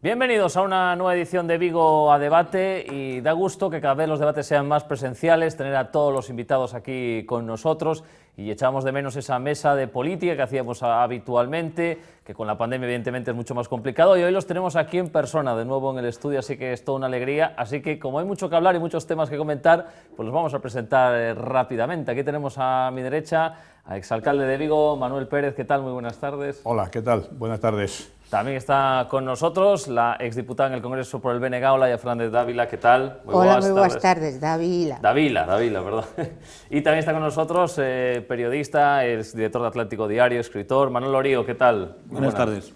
Bienvenidos a una nueva edición de Vigo a Debate, y da gusto que cada vez los debates sean más presenciales, tener a todos los invitados aquí con nosotros, y echamos de menos esa mesa de política que hacíamos habitualmente, que con la pandemia evidentemente es mucho más complicado, y hoy los tenemos aquí en persona de nuevo en el estudio, así que es toda una alegría. Así que como hay mucho que hablar y muchos temas que comentar, pues los vamos a presentar rápidamente. Aquí tenemos a mi derecha al exalcalde de Vigo, Manuel Pérez. ¿Qué tal? Muy buenas tardes. Hola, ¿qué tal? Buenas tardes. También está con nosotros la exdiputada en el Congreso por el BNG, Olaya Fernández Dávila. ¿Qué tal? Hola, muy buenas tardes, Dávila. Dávila, perdón. Y también está con nosotros periodista, es director de Atlántico Diario, escritor, Manuel Orío. ¿Qué tal? Buenas tardes.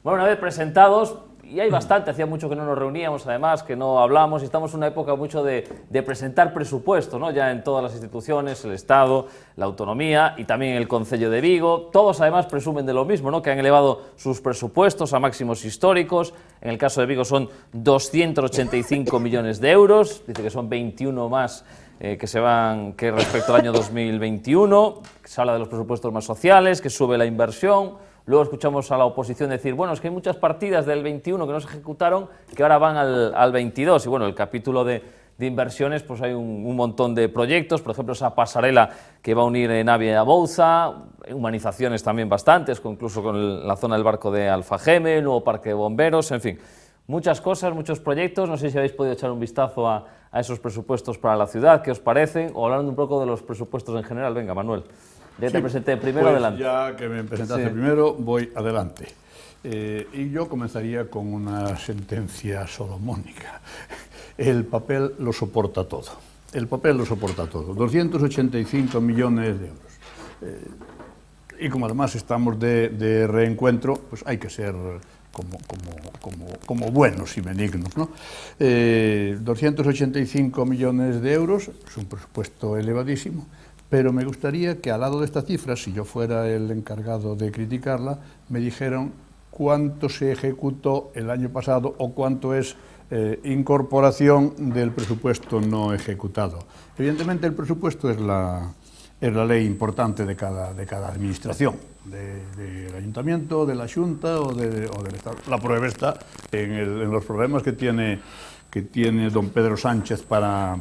Bueno, una vez presentados, y hay bastante, hacía mucho que no nos reuníamos, además, que no hablamos, y estamos en una época mucho de presentar presupuestos, ¿no? Ya en todas las instituciones, el Estado, la autonomía y también el Concello de Vigo. Todos además presumen de lo mismo, ¿no? Que han elevado sus presupuestos a máximos históricos. En el caso de Vigo son 285 millones de euros, dice que son 21 más que respecto al año 2021. Se habla de los presupuestos más sociales, que sube la inversión. Luego escuchamos a la oposición decir, bueno, es que hay muchas partidas del 21 que no se ejecutaron, que ahora van al 22. Y bueno, el capítulo de inversiones, pues hay un montón de proyectos, por ejemplo, esa pasarela que va a unir Navia a Bouza, humanizaciones también bastantes, incluso con la zona del barco de Alfageme, el nuevo parque de bomberos, en fin, muchas cosas, muchos proyectos. No sé si habéis podido echar un vistazo a esos presupuestos para la ciudad, ¿qué os parecen? O hablando un poco de los presupuestos en general. Venga, Manuel. Ya te presenté primero, pues adelante. Ya que me presentaste primero, voy adelante. Y yo comenzaría con una sentencia solomónica. El papel lo soporta todo. El papel lo soporta todo. 285 millones de euros. Y como además estamos de reencuentro, pues hay que ser como buenos y benignos, ¿no? 285 millones de euros es un presupuesto elevadísimo. Pero me gustaría que al lado de esta cifra, si yo fuera el encargado de criticarla, me dijeran cuánto se ejecutó el año pasado o cuánto es incorporación del presupuesto no ejecutado. Evidentemente el presupuesto es la ley importante de cada administración, del ayuntamiento, de la Xunta o del Estado. La prueba está en los problemas que tiene don Pedro Sánchez para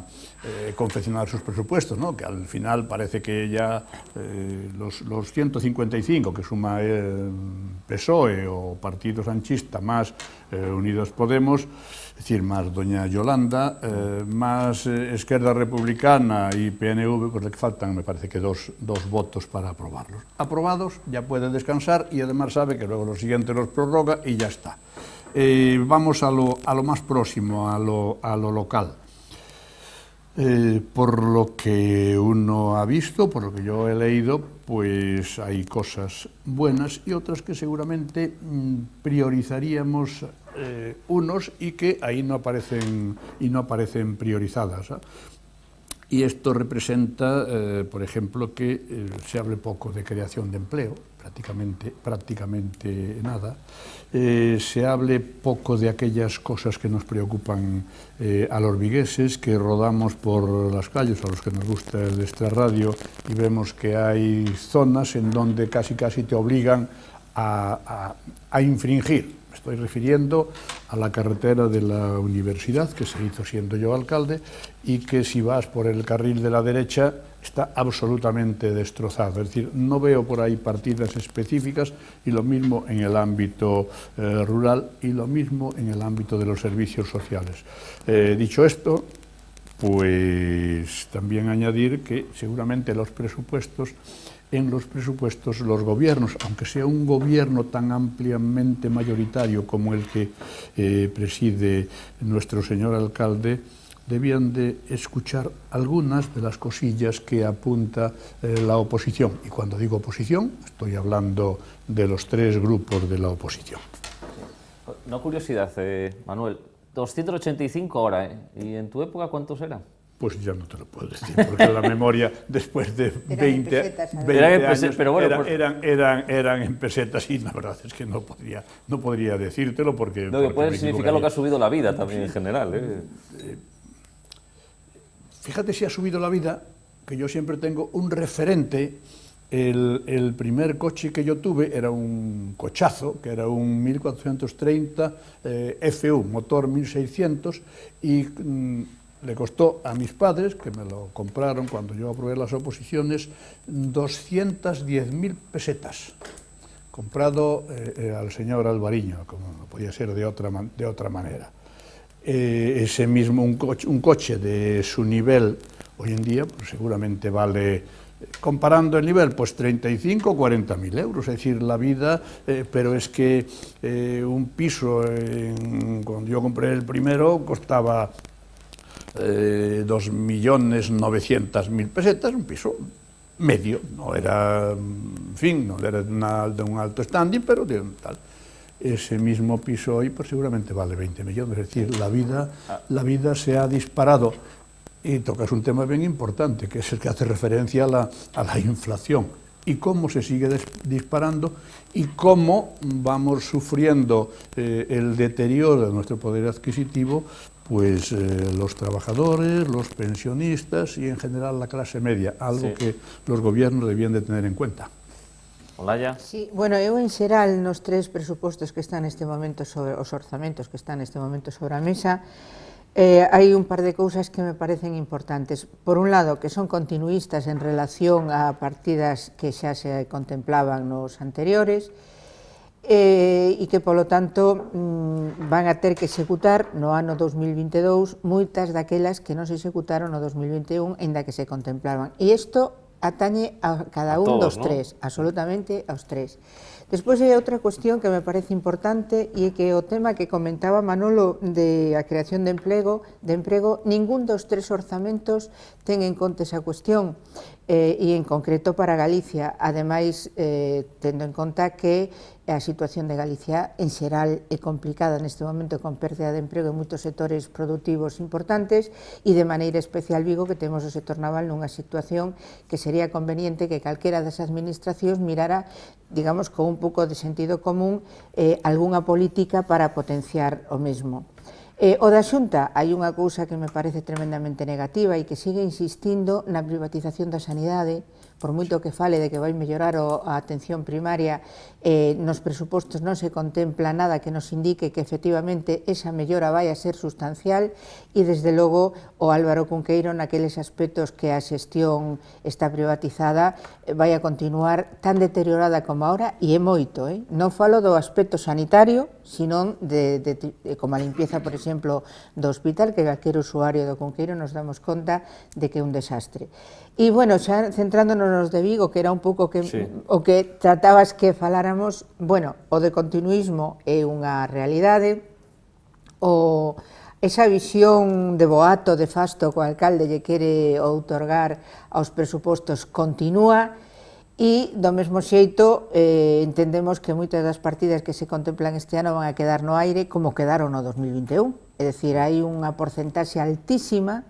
confeccionar sus presupuestos, ¿no? Que al final parece que ya los 155 que suma PSOE o Partido Sanchista más Unidos Podemos, es decir, más doña Yolanda, más Esquerda Republicana y PNV, pues le faltan, me parece que dos votos para aprobarlos. Aprobados, ya puede descansar y además sabe que luego lo siguiente los prorroga y ya está. Vamos a lo más próximo, a lo local. Por lo que uno ha visto, por lo que yo he leído, pues hay cosas buenas y otras que seguramente priorizaríamos unos y que ahí no aparecen priorizadas, ¿eh? Y esto representa, por ejemplo, que se hable poco de creación de empleo, prácticamente nada. Se hable poco de aquellas cosas que nos preocupan a los vigueses, que rodamos por las calles, a los que nos gusta el extrarradio, y vemos que hay zonas en donde casi te obligan a infringir. Me estoy refiriendo a la carretera de la universidad, que se hizo siendo yo alcalde, y que si vas por el carril de la derecha está absolutamente destrozado. Es decir, no veo por ahí partidas específicas, y lo mismo en el ámbito rural y lo mismo en el ámbito de los servicios sociales. Dicho esto, pues también añadir que seguramente en los presupuestos los gobiernos, aunque sea un gobierno tan ampliamente mayoritario como el que preside nuestro señor alcalde, debían de escuchar algunas de las cosillas que apunta la oposición. Y cuando digo oposición, estoy hablando de los tres grupos de la oposición. Una curiosidad, Manuel, 285 ahora, ¿eh? ¿Y en tu época cuántos eran? Pues ya no te lo puedo decir, porque la memoria después de 20 años pero bueno, eran en pesetas, y la verdad es que no podría decírtelo porque... No, que puede significar lo que ha subido la vida también en general, ¿eh? Fíjate si ha subido la vida, que yo siempre tengo un referente El primer coche que yo tuve era un cochazo, que era un 1430 FU, motor 1600, y le costó a mis padres, que me lo compraron cuando yo aprobé las oposiciones, 210.000 pesetas, comprado al señor Alvariño, como no podía ser de otra manera. Ese mismo, un coche de su nivel hoy en día, pues seguramente vale, comparando el nivel, pues 35 o 40.000 euros, es decir, la vida, pero es que un piso, cuando yo compré el primero, costaba 2.900.000 pesetas, un piso medio, no era, en fin, no era de un alto standing, pero de un tal. Ese mismo piso hoy pues seguramente vale 20 millones, es decir, la vida se ha disparado. Y tocas un tema bien importante, que es el que hace referencia a la inflación, y cómo se sigue disparando, y cómo vamos sufriendo el deterioro de nuestro poder adquisitivo, pues los trabajadores, los pensionistas y en general la clase media, algo que los gobiernos debían de tener en cuenta. Olaya? Sí, bueno, eu en xeral nos tres presupostos que están neste momento sobre os orzamentos que están neste momento sobre a mesa, hai un par de cousas que me parecen importantes. Por un lado, que son continuistas en relación a partidas que xa se contemplaban nos anteriores, e que, polo tanto, van a ter que executar no ano 2022 moitas daquelas que non se executaron no 2021, aínda que se contemplaban. E isto atañe a cada un dos tres, absolutamente aos tres. Despois hai outra cuestión que me parece importante, e que o tema que comentaba Manolo de a creación de emprego, ningún dos tres orzamentos ten en conta esa cuestión, e en concreto para Galicia, ademais tendo en conta que a situación de Galicia en xeral é complicada neste momento, con pérdida de emprego en moitos sectores productivos importantes, e de maneira especial Vigo, que temos o sector naval nunha situación que sería conveniente que calquera das administracións mirara, digamos, con un pouco de sentido común, algunha política para potenciar o mesmo. O da Xunta, hai unha cousa que me parece tremendamente negativa e que sigue insistindo na privatización da sanidade, por moito que fale de que vai mellorar a atención primaria, nos presupostos non se contempla nada que nos indique que efectivamente esa mellora vai a ser sustancial, e desde logo o Álvaro Cunqueiro naqueles aspectos que a xestión está privatizada vai a continuar tan deteriorada como ahora, e é moito, non falo do aspecto sanitario, sino como a limpieza, por exemplo, do hospital, que calquer usuario do Cunqueiro nos damos conta de que é un desastre. E, bueno, xa centrándonos nos de Vigo, que era un pouco o que tratabas que faláramos, bueno, o de continuismo é unha realidade, esa visión de boato, de fasto, que o alcalde lle quere outorgar aos presupostos continúa, e, do mesmo xeito, entendemos que moitas das partidas que se contemplan este ano van a quedar no aire, como quedaron no 2021. É dicir, hai unha porcentaxe altísima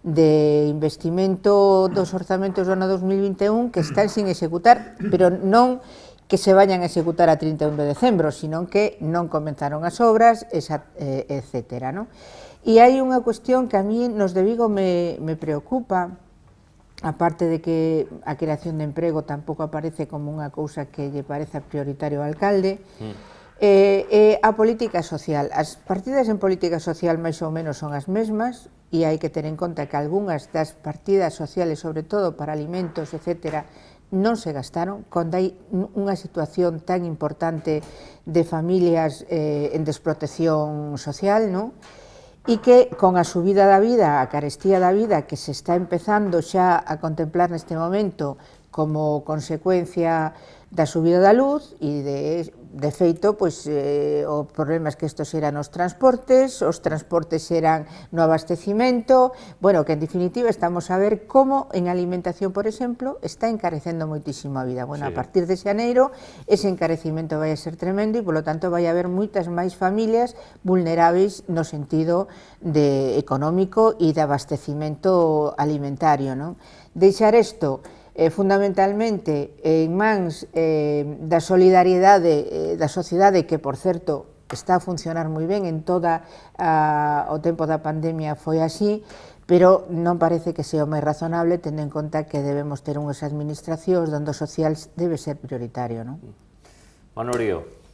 de investimento dos orzamentos do ano 2021 que están sin executar, pero non que se vayan a executar a 31 de decembro, sino que non comenzaron as obras, etc. E hai unha cuestión que a mí nos de Vigo me preocupa, aparte de que a creación de emprego tampouco aparece como unha cousa que lle pareza prioritario ao alcalde, a política social. As partidas en política social máis ou menos son as mesmas, e hai que ter en conta que algunhas das partidas sociales, sobre todo para alimentos, etc., non se gastaron, cando hai unha situación tan importante de familias en desprotección social, non? E que con a subida da vida, a carestía da vida que se está empezando xa a contemplar neste momento como consecuencia da subida da luz, e de feito, pois, o problema é que estos eran os transportes eran no abastecimento, bueno, que en definitiva estamos a ver como en alimentación, por exemplo, está encarecendo moitísimo a vida. Bueno, a partir de xaneiro, ese encarecimento vai a ser tremendo, e polo tanto vai a haber moitas máis familias vulneráveis no sentido económico e de abastecimento alimentario, non? Deixar isto fundamentalmente en mans da solidariedade da sociedade, que, por certo, está a funcionar moi ben en toda o tempo da pandemia, foi así, pero non parece que sea o máis razonable tendo en conta que debemos ter unhas administracións onde o social debe ser prioritario, non? Manorio.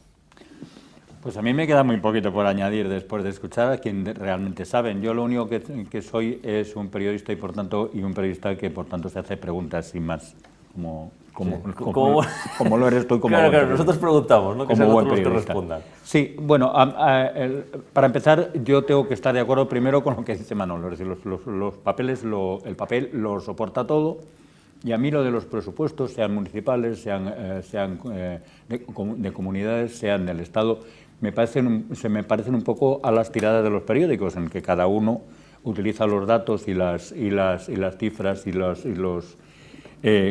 Pues a mí me queda muy poquito por añadir después de escuchar a quien realmente saben. Yo lo único que soy es un periodista y un periodista que por tanto se hace preguntas sin más, como lo eres tú y como claro, buen claro, nosotros preguntamos, ¿no? Que sean otros los que respondan. Sí, bueno, para empezar yo tengo que estar de acuerdo primero con lo que dice Manolo, es decir, los papeles, el papel lo soporta todo, y a mí lo de los presupuestos, sean municipales, sean de comunidades, sean del Estado, se me parecen un poco a las tiradas de los periódicos, en que cada uno utiliza los datos y las cifras y los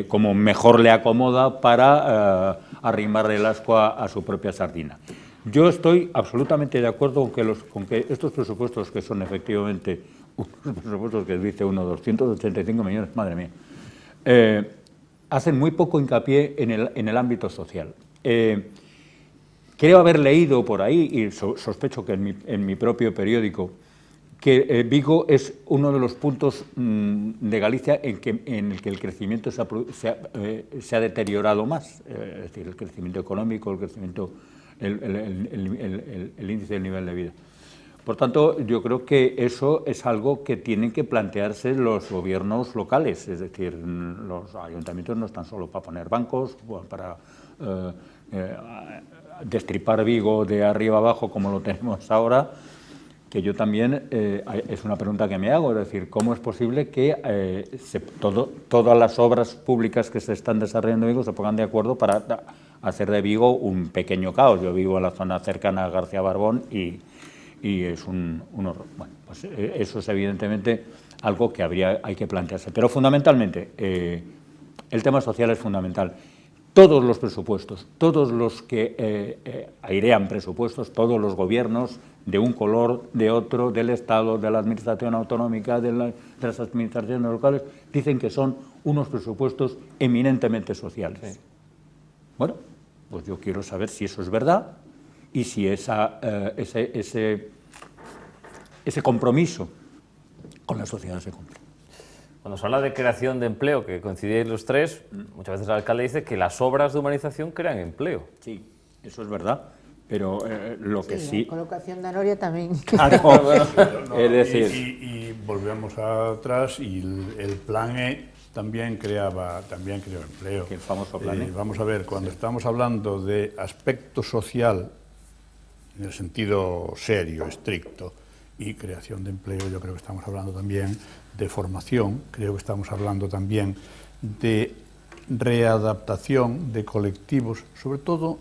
como mejor le acomoda para arrimarle el ascua a su propia sardina. Yo estoy absolutamente de acuerdo con que estos presupuestos, que son efectivamente unos presupuestos que dice uno, 285 millones, madre mía, hacen muy poco hincapié en el ámbito social. Creo haber leído por ahí, y sospecho que en mi propio periódico, que Vigo es uno de los puntos de Galicia en el que el crecimiento se ha deteriorado más, es decir, el crecimiento económico, el crecimiento, el índice del nivel de vida. Por tanto, yo creo que eso es algo que tienen que plantearse los gobiernos locales, es decir, los ayuntamientos no están solo para poner bancos, para destripar Vigo de arriba abajo como lo tenemos ahora, que yo también, es una pregunta que me hago, es decir, ¿cómo es posible que todas las obras públicas que se están desarrollando en Vigo se pongan de acuerdo para hacer de Vigo un pequeño caos? Yo vivo en la zona cercana a García Barbón y es un horror. Bueno, pues eso es evidentemente algo que hay que plantearse. Pero fundamentalmente, el tema social es fundamental. Todos los presupuestos, todos los que airean presupuestos, todos los gobiernos, de un color, de otro, del Estado, de la Administración autonómica, de las administraciones locales, dicen que son unos presupuestos eminentemente sociales. Sí. Bueno, pues yo quiero saber si eso es verdad y si ese compromiso con la sociedad se cumple. Cuando se habla de creación de empleo, que coincidíais los tres, muchas veces el alcalde dice que las obras de urbanización crean empleo. Sí, eso es verdad, pero lo que sí... La colocación de Noria también. Claro, es decir... Y volvemos atrás y el plan E también creó empleo. El famoso plan E. Vamos a ver, cuando estamos hablando de aspecto social, en el sentido serio, estricto, y creación de empleo, yo creo que estamos hablando también de formación, creo que estamos hablando también de readaptación de colectivos, sobre todo,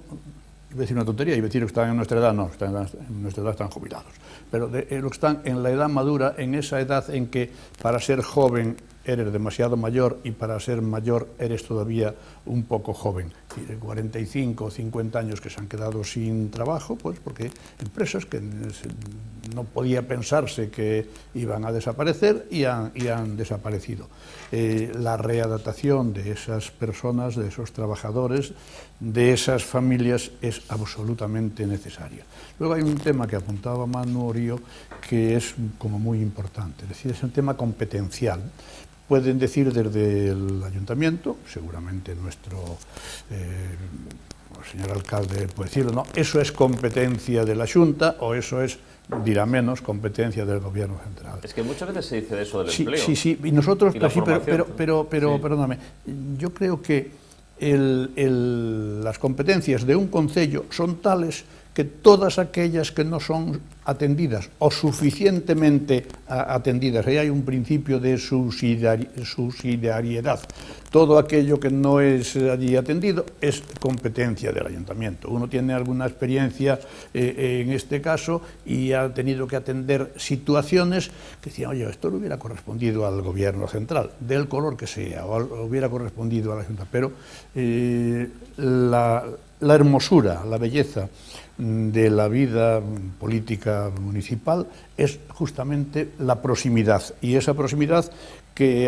iba a decir una tontería, iba a decir que están en nuestra edad, no, en nuestra edad están jubilados, pero los que están en la edad madura, en esa edad en que para ser joven eres demasiado mayor y para ser mayor eres todavía un poco joven. Es decir, 45 o 50 años que se han quedado sin trabajo, pues porque empresas que no podía pensarse que iban a desaparecer y han desaparecido. La readaptación de esas personas, de esos trabajadores, de esas familias es absolutamente necesaria. Luego hay un tema que apuntaba Manu Orio que es como muy importante, es decir, es un tema competencial. Pueden decir desde el ayuntamiento, seguramente nuestro señor alcalde puede decirlo, no, eso es competencia de la Xunta o eso es, dirá menos, competencia del gobierno central. Es que muchas veces se dice de eso del sí, empleo. Sí, y nosotros, y pues sí, pero sí. perdóname, yo creo que las competencias de un concello son tales que todas aquellas que no son atendidas o suficientemente atendidas, ahí hay un principio de subsidiariedad, todo aquello que no es allí atendido es competencia del ayuntamiento. Uno tiene alguna experiencia en este caso y ha tenido que atender situaciones que decían, oye, esto le hubiera correspondido al gobierno central, del color que sea, o hubiera correspondido a la Junta, pero la hermosura, la belleza, de la vida política municipal es justamente la proximidad. Y esa proximidad,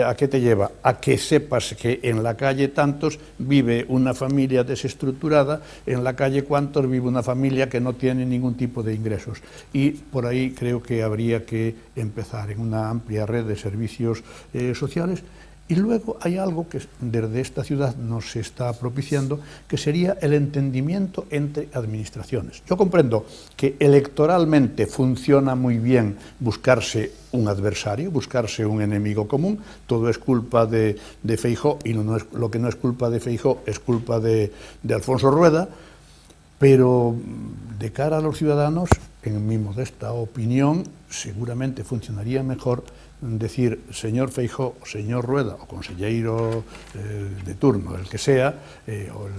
¿a qué te lleva? A que sepas que en la calle tantos vive una familia desestructurada, en la calle cuantos vive una familia que no tiene ningún tipo de ingresos. Y por ahí creo que habría que empezar en una amplia red de servicios sociales. Y luego hay algo que desde esta ciudad nos está propiciando, que sería el entendimiento entre administraciones. Yo comprendo que electoralmente funciona muy bien buscarse un adversario, buscarse un enemigo común. Todo es culpa de Feijóo, y lo que no es culpa de Feijóo es culpa de Alfonso Rueda, pero de cara a los ciudadanos, en mi modesta opinión, seguramente funcionaría mejor decir señor Feijóo, señor Rueda, o conselleiro de turno, el que sea, o el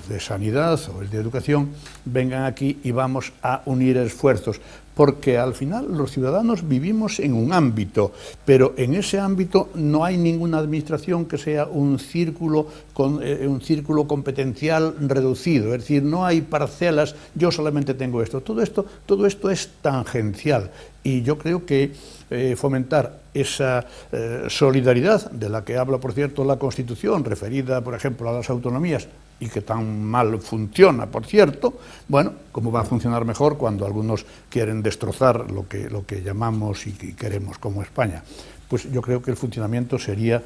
de Sanidad o el de Educación, vengan aquí y vamos a unir esfuerzos, porque al final los ciudadanos vivimos en un ámbito, pero en ese ámbito no hay ninguna administración que sea un círculo competencial reducido, es decir, no hay parcelas, yo solamente tengo esto, todo esto es tangencial, y yo creo que fomentar esa solidaridad de la que habla, por cierto, la Constitución, referida, por ejemplo, a las autonomías, y que tan mal funciona, por cierto, bueno, ¿cómo va a funcionar mejor cuando algunos quieren destrozar lo que llamamos y queremos como España? Pues yo creo que el funcionamiento sería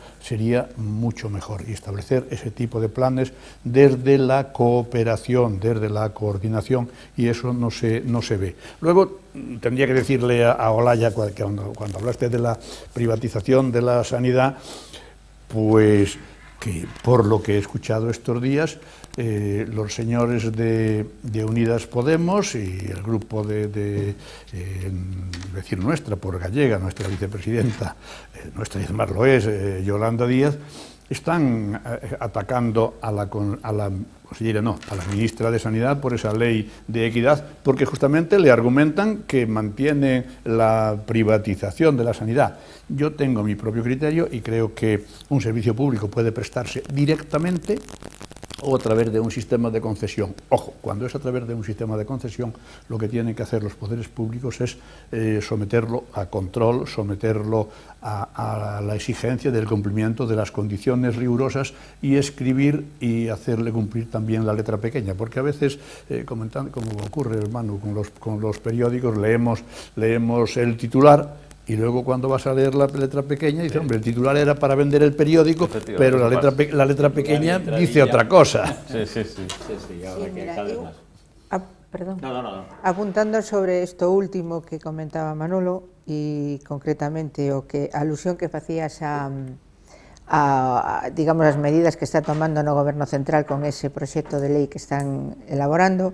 mucho mejor, y establecer ese tipo de planes desde la cooperación, desde la coordinación, y eso no se ve. Luego, tendría que decirle a Olaya, cuando hablaste de la privatización de la sanidad, pues que por lo que he escuchado estos días, los señores de Unidas Podemos y el grupo decir nuestra, por gallega, nuestra vicepresidenta, nuestra y además lo es, Yolanda Díaz, están atacando a la ministra de Sanidad por esa ley de equidad, porque justamente le argumentan que mantiene la privatización de la sanidad. Yo tengo mi propio criterio y creo que un servicio público puede prestarse directamente o a través de un sistema de concesión. Ojo, cuando es a través de un sistema de concesión, lo que tienen que hacer los poderes públicos es someterlo a control, someterlo a la exigencia del cumplimiento de las condiciones rigurosas y escribir y hacerle cumplir también la letra pequeña, porque a veces, como ocurre, hermano, con los periódicos, leemos el titular, y luego cuando vas a leer la letra pequeña dice, hombre, el titular era para vender el periódico, pero la letra pequeña dice otra cosa. Sí, ahora que cada vez más. Perdón. No. Apuntando sobre esto último que comentaba Manolo, y concretamente alusión que facías a digamos, as medidas que está tomando no Goberno Central con ese proxecto de lei que están elaborando,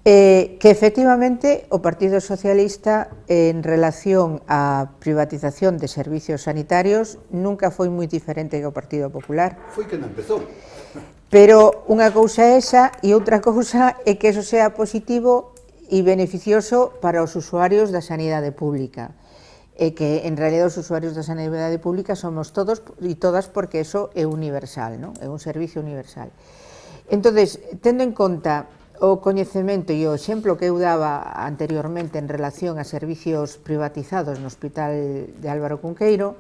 que efectivamente o Partido Socialista en relación á privatización de servicios sanitarios nunca foi moi diferente que o Partido Popular. Foi que non empezou. Pero unha cousa é esa e outra cousa é que eso sea positivo e beneficioso para os usuarios da sanidade pública, e que en realidad os usuarios da sanidade pública somos todos e todas, porque eso é universal, non? É un servicio universal. Entonces, tendo en conta o coñecemento e o exemplo que eu daba anteriormente en relación a servicios privatizados no Hospital de Álvaro Cunqueiro,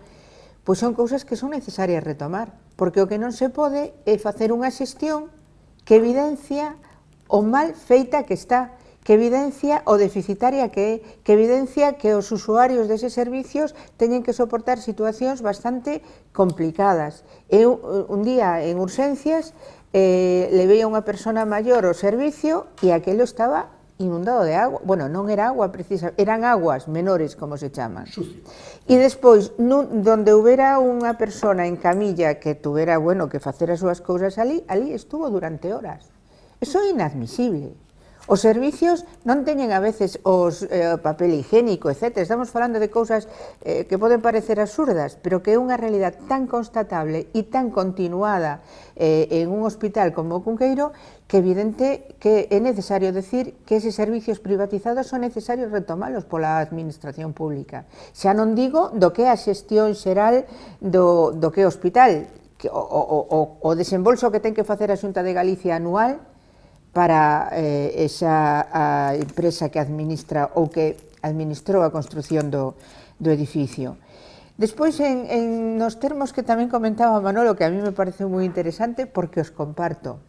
pois son cousas que son necesarias retomar, porque o que non se pode é facer unha xestión que evidencia o mal feita que está, que evidencia o deficitaria que é, que evidencia que os usuarios deses servicios teñen que soportar situacións bastante complicadas. Eu un día en urxencias levei a unha persona maior ao servicio e aquelo estaba inundado de agua. Bueno, non era agua precisa, eran aguas menores, como se chaman. Sucio. E despois, donde houbera unha persona en camilla que tuvera, bueno, que facer as súas cousas ali estuvo durante horas. Eso é inadmisible. Os servicios non teñen a veces os papel higiénico, etc. Estamos falando de cousas que poden parecer absurdas, pero que é unha realidad tan constatable e tan continuada en un hospital como o Cunqueiro, que é evidente que é necesario decir que eses servicios privatizados son necesarios retomalos pola administración pública. Xa non digo do que é a xestión xeral do que é o hospital, o desembolso que ten que facer a Xunta de Galicia anual para esa empresa que administra ou que administrou a construción do edificio. Despois, nos termos que tamén comentaba Manolo, que a mí me parece moi interesante porque os comparto,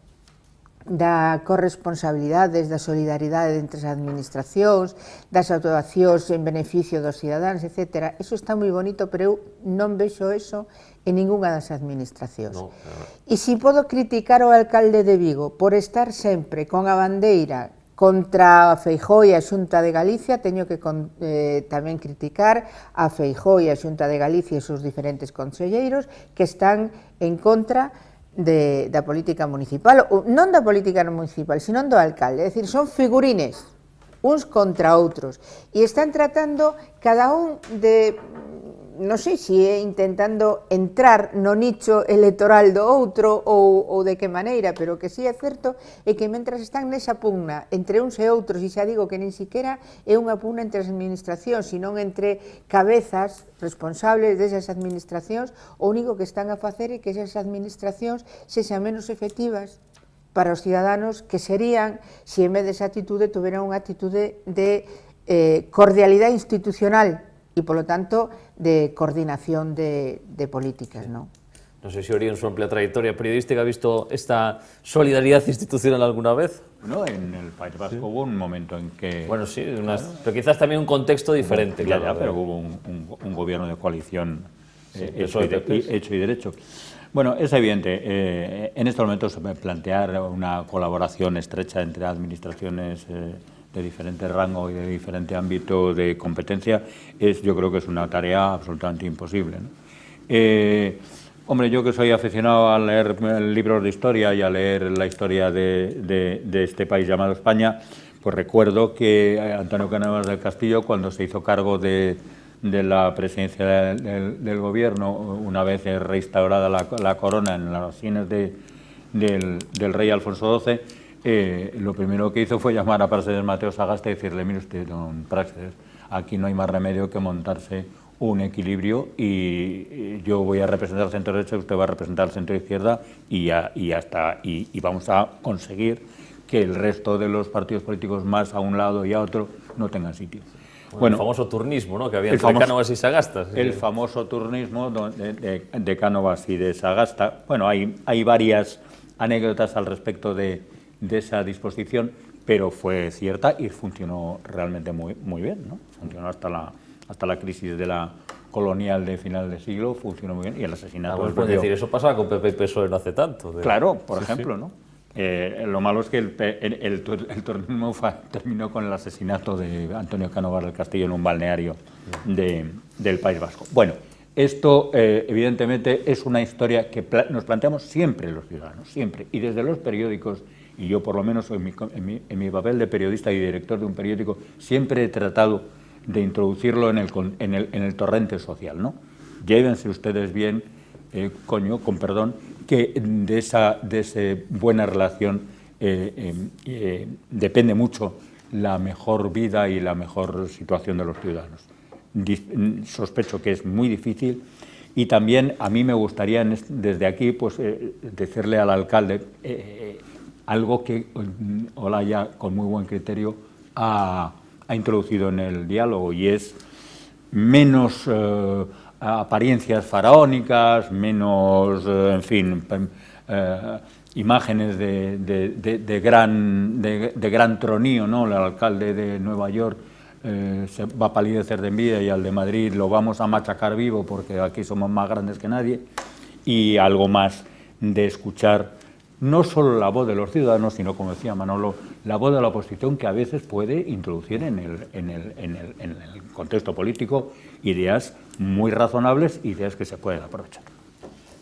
da corresponsabilidade, da solidaridade entre as administracións, das actuacións en beneficio dos cidadáns, etc. Eso está moi bonito, pero eu non vexo eso en ningunha das administracións. No, claro. E se podo criticar ao alcalde de Vigo por estar sempre con a bandeira contra a Feijóo e a Xunta de Galicia, teño que tamén criticar a Feijóo e a Xunta de Galicia e os seus diferentes conselleiros que están en contra da política municipal, non da política municipal, sino do alcalde, é dicir, son figurines, uns contra outros, e están tratando cada un de, non sei se é intentando entrar no nicho electoral do outro ou de que maneira, pero que si é certo é que mentras están nesa pugna entre uns e outros, e xa digo que nin siquiera é unha pugna entre as administracións, sino entre cabezas responsables desas administracións, o único que están a facer é que esas administracións sexan menos efectivas para os ciudadanos, que serían, se en vez desa actitude tuveran unha actitude de cordialidade institucional e, polo tanto, de coordinación de políticas, ¿no? No sé si Ori, en su amplia trayectoria periodística, ha visto esta solidaridad institucional alguna vez. Bueno, en el País Vasco hubo un momento en que... Bueno, sí, pero quizás también un contexto diferente. Ya, claro, pero hubo un gobierno de coalición hecho y derecho. Bueno, es evidente, en estos momentos plantear una colaboración estrecha entre administraciones de diferente rango y de diferente ámbito de competencia yo creo que es una tarea absolutamente imposible, ¿no? Hombre, yo que soy aficionado a leer libros de historia y a leer la historia de este país llamado España, pues recuerdo que Antonio Cánovas del Castillo, cuando se hizo cargo de la presidencia del gobierno, una vez reinstaurada la corona en las sienes del rey Alfonso XII, lo primero que hizo fue llamar a Práxedes Mateo Sagasta y decirle: mire usted, don Práxedes, aquí no hay más remedio que montarse un equilibrio y yo voy a representar el centro derecha, usted va a representar el centro izquierda y vamos a conseguir que el resto de los partidos políticos más a un lado y a otro no tengan sitio. Bueno, el famoso turnismo, ¿no?, que había entre Cánovas y Sagasta. El famoso turnismo de Cánovas y de Sagasta. Bueno, hay varias anécdotas al respecto de esa disposición, pero fue cierta y funcionó realmente muy bien, ¿no? Funcionó hasta la crisis de la colonial de final de siglo, funcionó muy bien, y el asesinato... Pues puede decir, eso pasaba con PP y PSOE no hace tanto. Claro, por ejemplo, ¿no? Lo malo es que el turnismo terminó con el asesinato de Antonio Cánovas del Castillo en un balneario del País Vasco. Bueno, esto evidentemente es una historia que nos planteamos siempre los ciudadanos, siempre, y desde los periódicos, y yo por lo menos en mi papel de periodista y director de un periódico, siempre he tratado de introducirlo en el torrente social, ¿no? Llévense ustedes bien, con perdón, que de esa buena relación depende mucho la mejor vida y la mejor situación de los ciudadanos. Sospecho que es muy difícil, y también a mí me gustaría desde aquí pues decirle al alcalde algo que Olaya con muy buen criterio ha introducido en el diálogo, y es menos apariencias faraónicas, menos, en fin, imágenes de gran tronío, ¿no? El alcalde de Nueva York se va a palidecer de envidia y al de Madrid lo vamos a machacar vivo porque aquí somos más grandes que nadie, y algo más de escuchar no solo la voz de los ciudadanos, sino, como decía Manolo, la voz de la oposición, que a veces puede introducir en el contexto político ideas muy razonables, ideas que se pueden aprovechar.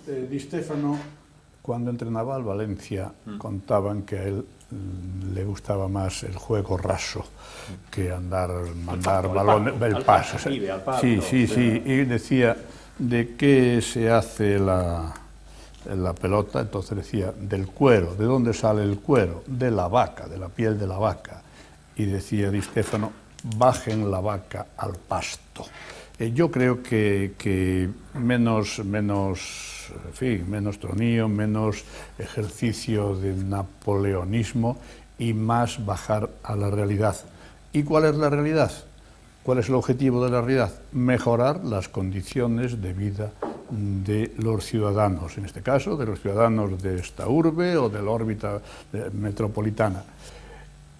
Di Stéfano, cuando entrenaba al Valencia, contaban que a él le gustaba más el juego raso que mandar balones, el pase. Sí, y decía, ¿de qué se hace la pelota? Entonces decía, del cuero. ¿De dónde sale el cuero? De la vaca, de la piel de la vaca. Y decía Di Stéfano, bajen la vaca al pasto. Yo creo que menos tronío, menos ejercicio de napoleonismo y más bajar a la realidad. ¿Y cuál es la realidad? ¿Cuál es el objetivo de la realidad? Mejorar las condiciones de vida de los ciudadanos, en este caso de los ciudadanos de esta urbe o de la órbita metropolitana,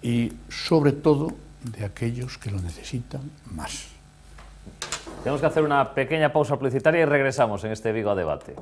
y sobre todo de aquellos que lo necesitan más. Tenemos que hacer una pequeña pausa publicitaria y regresamos en este Vigo a Debate.